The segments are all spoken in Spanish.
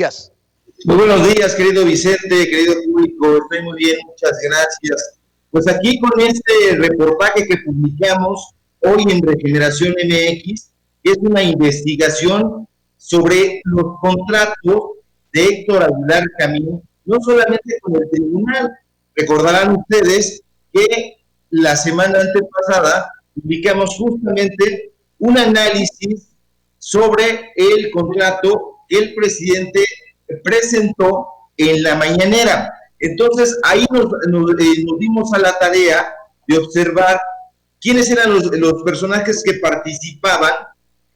días. Muy buenos días, querido Vicente, querido público, estoy muy bien, muchas gracias. Pues aquí con este reportaje que publicamos hoy en Regeneración MX, es una investigación sobre los contratos de Héctor Aguilar Camín, no solamente con el tribunal. Recordarán ustedes que la semana antepasada publicamos justamente un análisis sobre el contrato que el presidente presentó en la mañanera. Entonces, ahí nos dimos a la tarea de observar quiénes eran los personajes que participaban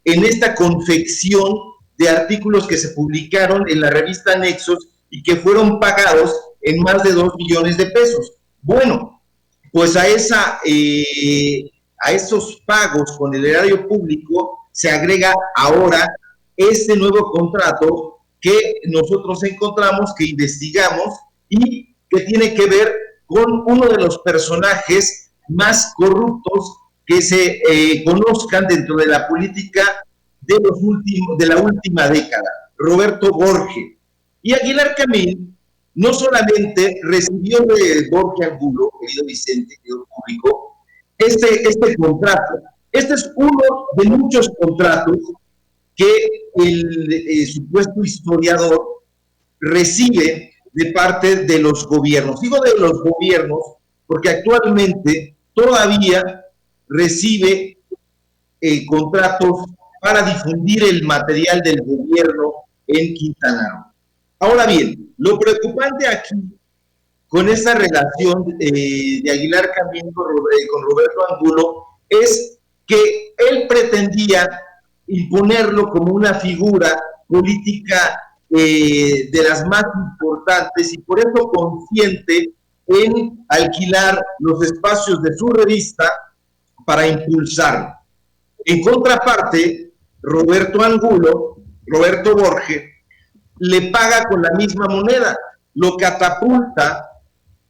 en esta confección de artículos que se publicaron en la revista Nexos y que fueron pagados en más de 2 millones de pesos. Bueno, pues a esos pagos con el erario público se agrega ahora este nuevo contrato que nosotros encontramos, que investigamos y que tiene que ver con uno de los personajes más corruptos que se conozcan dentro de la política de la última década, Roberto Borge. Y Aguilar Camín no solamente recibió de Borge Angulo, querido Vicente, querido público, este contrato. Este es uno de muchos contratos que el supuesto historiador recibe de parte de los gobiernos. Digo de los gobiernos porque actualmente todavía recibe contratos para difundir el material del gobierno en Quintana Roo. Ahora bien, lo preocupante aquí con esta relación de Aguilar Camín con Roberto Angulo es que él pretendía imponerlo como una figura política de las más importantes y por eso consciente en alquilar los espacios de su revista para impulsarlo. En contraparte, Roberto Borge, le paga con la misma moneda, lo catapulta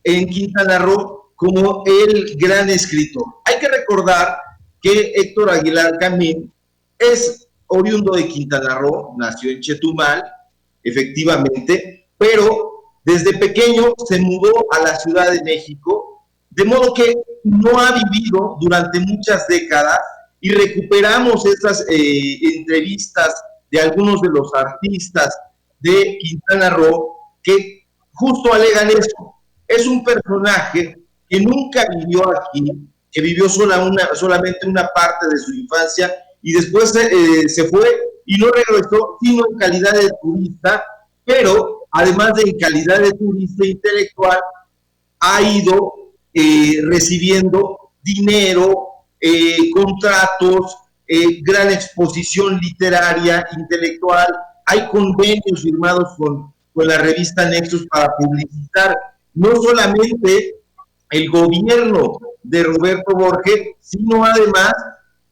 en Quintana Roo como el gran escritor. Hay que recordar que Héctor Aguilar Camín es oriundo de Quintana Roo, nació en Chetumal, efectivamente, pero desde pequeño se mudó a la Ciudad de México, de modo que no ha vivido durante muchas décadas y recuperamos estas entrevistas de algunos de los artistas de Quintana Roo que justo alegan eso. Es un personaje que nunca vivió aquí, que vivió solamente una parte de su infancia y después se fue y no regresó, sino en calidad de turista, pero además de en calidad de turista intelectual, ha ido recibiendo dinero, contratos, gran exposición literaria, intelectual, hay convenios firmados con la revista Nexos para publicitar no solamente el gobierno de Roberto Borge, sino además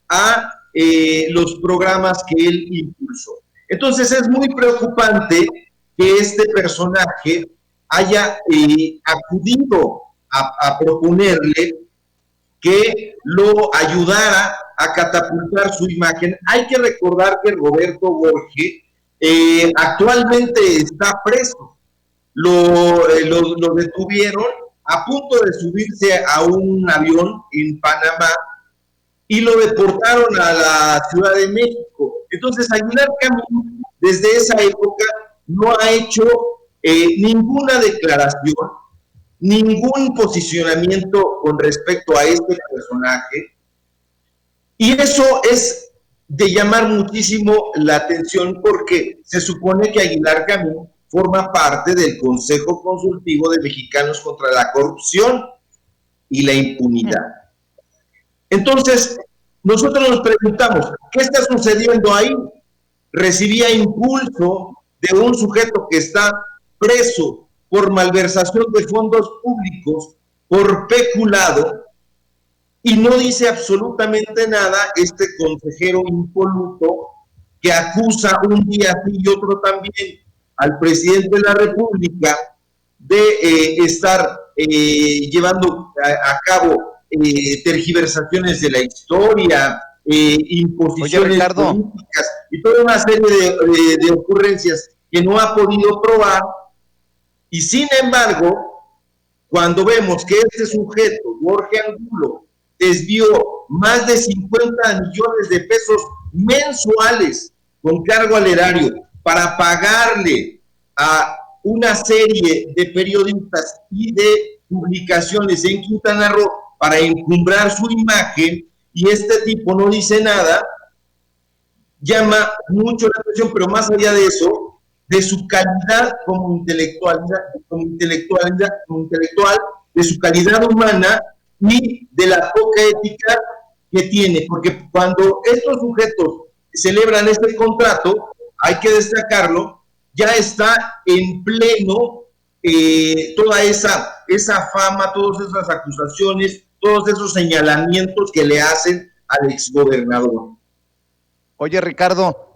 a los programas que él impulsó. Entonces es muy preocupante que este personaje haya acudido a proponerle que lo ayudara a catapultar su imagen. Hay que recordar que Roberto Borge actualmente está preso. Lo detuvieron a punto de subirse a un avión en Panamá y lo deportaron a la Ciudad de México. Entonces Aguilar Camín desde esa época no ha hecho ninguna declaración, ningún posicionamiento con respecto a este personaje, y eso es de llamar muchísimo la atención porque se supone que Aguilar Camín forma parte del Consejo Consultivo de Mexicanos contra la Corrupción y la Impunidad. Entonces, nosotros nos preguntamos, ¿qué está sucediendo ahí? Recibía impulso de un sujeto que está preso por malversación de fondos públicos, por peculado, y no dice absolutamente nada este consejero impoluto que acusa un día sí y otro también al presidente de la República de estar llevando a cabo tergiversaciones de la historia, imposiciones políticas y toda una serie de ocurrencias. que no ha podido probar, y sin embargo, cuando vemos que este sujeto, Jorge Angulo, desvió más de 50 millones de pesos mensuales con cargo al erario para pagarle a una serie de periodistas y de publicaciones en Quintana Roo para encumbrar su imagen, y este tipo no dice nada, llama mucho la atención, pero más allá de eso, de su calidad como intelectual, de su calidad humana y de la poca ética que tiene, porque cuando estos sujetos celebran este contrato, hay que destacarlo, ya está en pleno toda esa fama, todas esas acusaciones, todos esos señalamientos que le hacen al exgobernador. Oye, Ricardo,